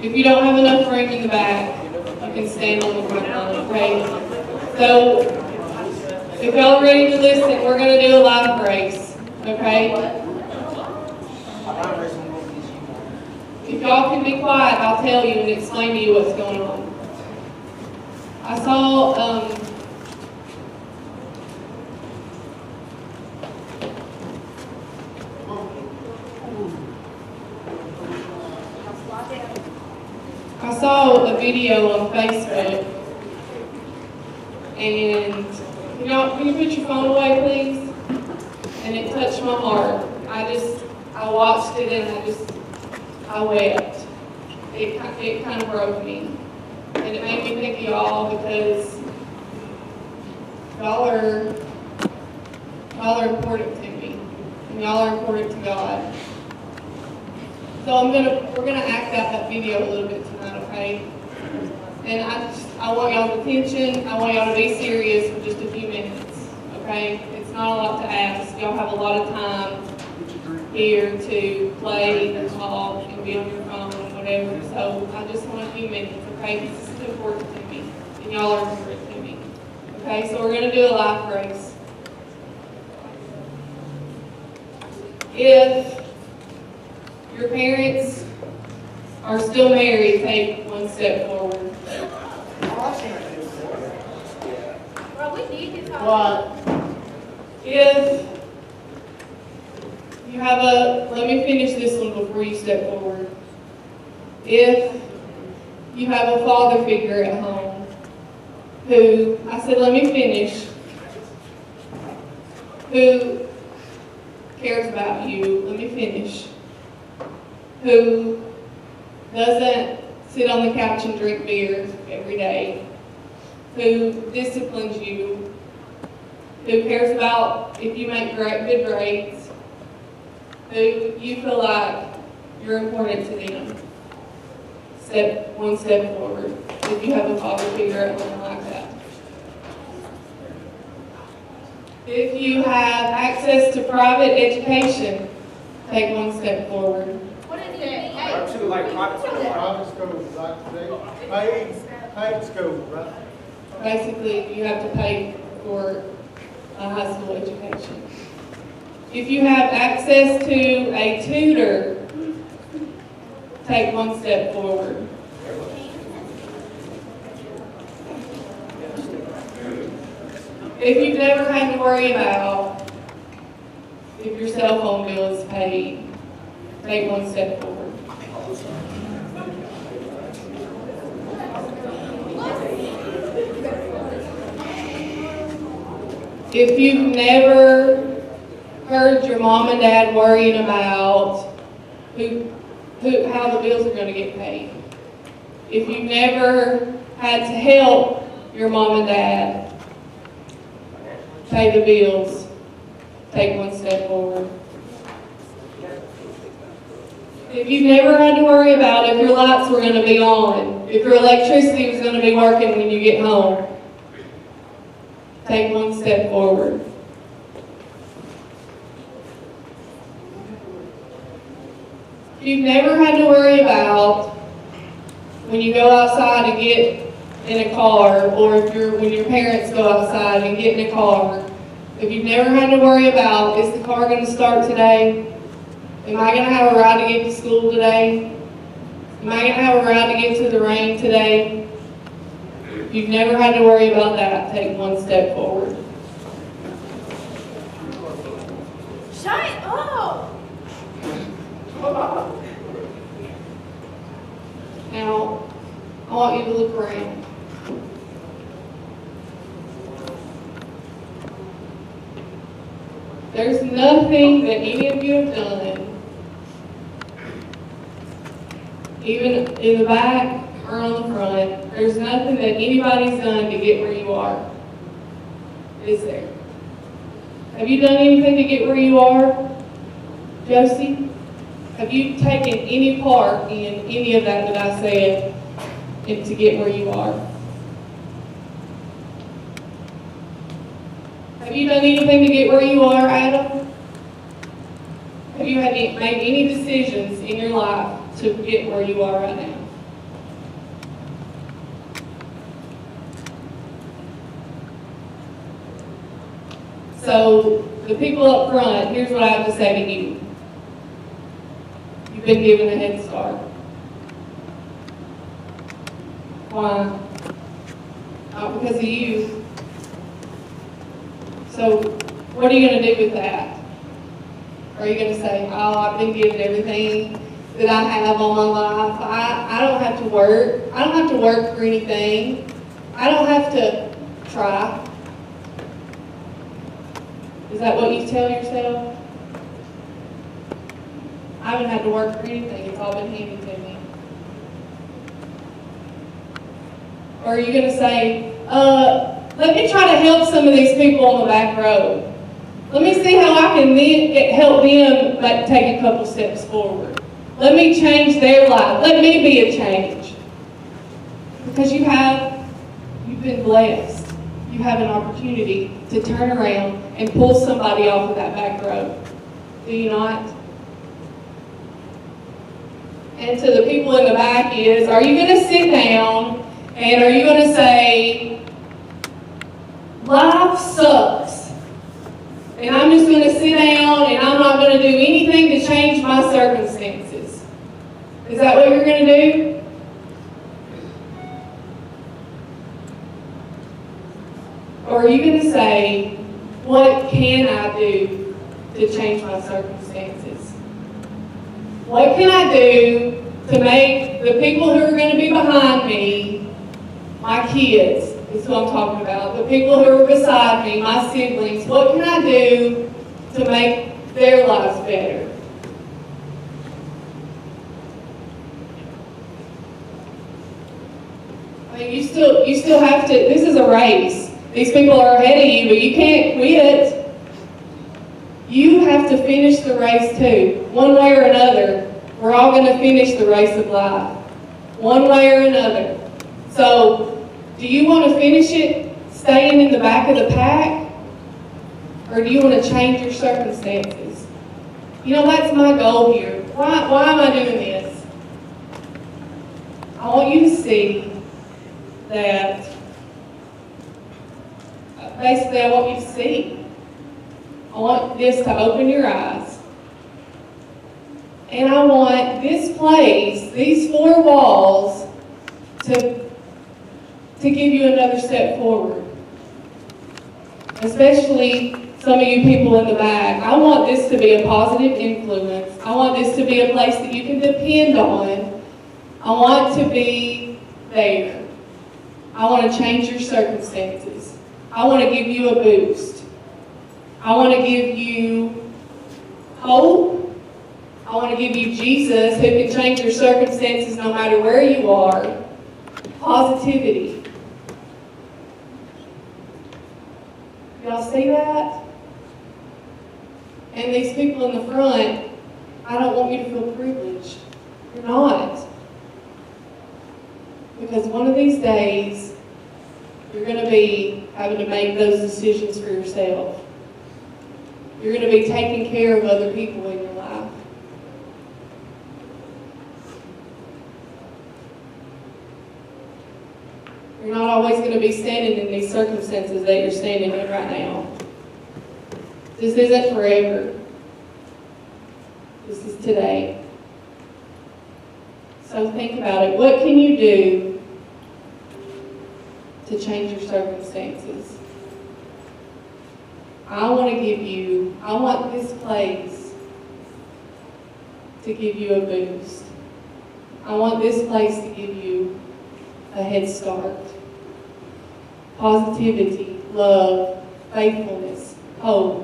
If you don't have enough room in the back, you can stand on the front line, okay? So, if y'all are ready to listen, we're going to do a life race, okay? If y'all can be quiet, I'll tell you and explain to you what's going on. I saw, a video on Facebook, and can you put your phone away, please? And it touched my heart. I watched it and I wept. It kind of broke me. And it made me think of y'all because y'all are important to me. And y'all are important to God. So we're gonna act out that video a little bit tonight, okay? And I want y'all's attention. I want y'all to be serious for just a few minutes, okay? It's not a lot to ask. Y'all have a lot of time here to play and talk and be on your phone and whatever. So I just want a few minutes, okay? This is important to me, and y'all are important to me. Okay, so we're gonna do a life race. If your parents are still married, take one step forward. If you have let me finish this one before you step forward. If you have a father figure at home let me finish, who cares about you, let me finish, who doesn't sit on the couch and drink beer every day, who disciplines you, who cares about if you make good grades, who you feel like you're important to them. One step forward, if you have a father figure at home like that. If you have access to private education, take one step forward. What is it? Like private school. Private schools, like paid schools, right? Basically, you have to pay for a high school education. If you have access to a tutor, take one step forward. If you've never had to worry about if your cell phone bill is paid, take one step forward. If you've never heard your mom and dad worrying about how the bills are going to get paid, if you've never had to help your mom and dad pay the bills, take one step forward. If you've never had to worry about if your lights were going to be on, if your electricity was going to be working when you get home, take one step forward. If you've never had to worry about when you go outside and get in a car, or when your parents go outside and get in a car, if you've never had to worry about, is the car going to start today? Am I going to have a ride to get to school today? Am I going to have a ride to get to the rain today? If you've never had to worry about that, take one step forward. Shut up! Now, I want you to look around. There's nothing that any of you have done, even in the back or on the front, there's nothing that anybody's done to get where you are. Is there? Have you done anything to get where you are, Josie? Have you taken any part in any of that I said to get where you are? Have you done anything to get where you are, Adam? Have you made any decisions in your life to get where you are right now? So the people up front, here's what I have to say to you. You've been given a head start. Why? Not because of you. So what are you going to do with that? Are you going to say, oh, I've been given everything that I have all my life. I don't have to work. I don't have to work for anything. I don't have to try. Is that what you tell yourself? I haven't had to work for anything. It's all been handed to me. Or are you going to say, let me try to help some of these people on the back row. Let me see how I can help them take a couple steps forward. Let me change their life. Let me be a change. Because you've been blessed. You have an opportunity to turn around and pull somebody off of that back row. Do you not? And to the people in the back is, are you going to sit down and are you going to say, life sucks, and I'm just going to sit down and I'm not going to do anything to change my circumstances? Is that what you're going to do? Or are you going to say, what can I do to change my circumstances? What can I do to make the people who are going to be behind me, my kids, is who I'm talking about, the people who are beside me, my siblings, what can I do to make their lives better? I mean, you still have to, this is a race. These people are ahead of you, but you can't quit. You have to finish the race too. One way or another, we're all going to finish the race of life. One way or another. So, do you want to finish it staying in the back of the pack? Or do you want to change your circumstances? You know, that's my goal here. Why am I doing this? I want you to see that, basically I want you to see. I want this to open your eyes. And I want this place, these four walls, to give you another step forward. Especially some of you people in the back. I want this to be a positive influence. I want this to be a place that you can depend on. I want to be there. I want to change your circumstances. I want to give you a boost. I want to give you hope. I want to give you Jesus, who can change your circumstances no matter where you are. Positivity. Y'all see that? And these people in the front, I don't want you to feel privileged. You're not. Because one of these days, you're going to be having to make those decisions for yourself. You're going to be taking care of other people in your life. You're not always going to be standing in these circumstances that you're standing in right now. This isn't forever. This is today. So think about it. What can you do to change your circumstances? I want this place to give you a boost. I want this place to give you a head start. Positivity, love, faithfulness, hope.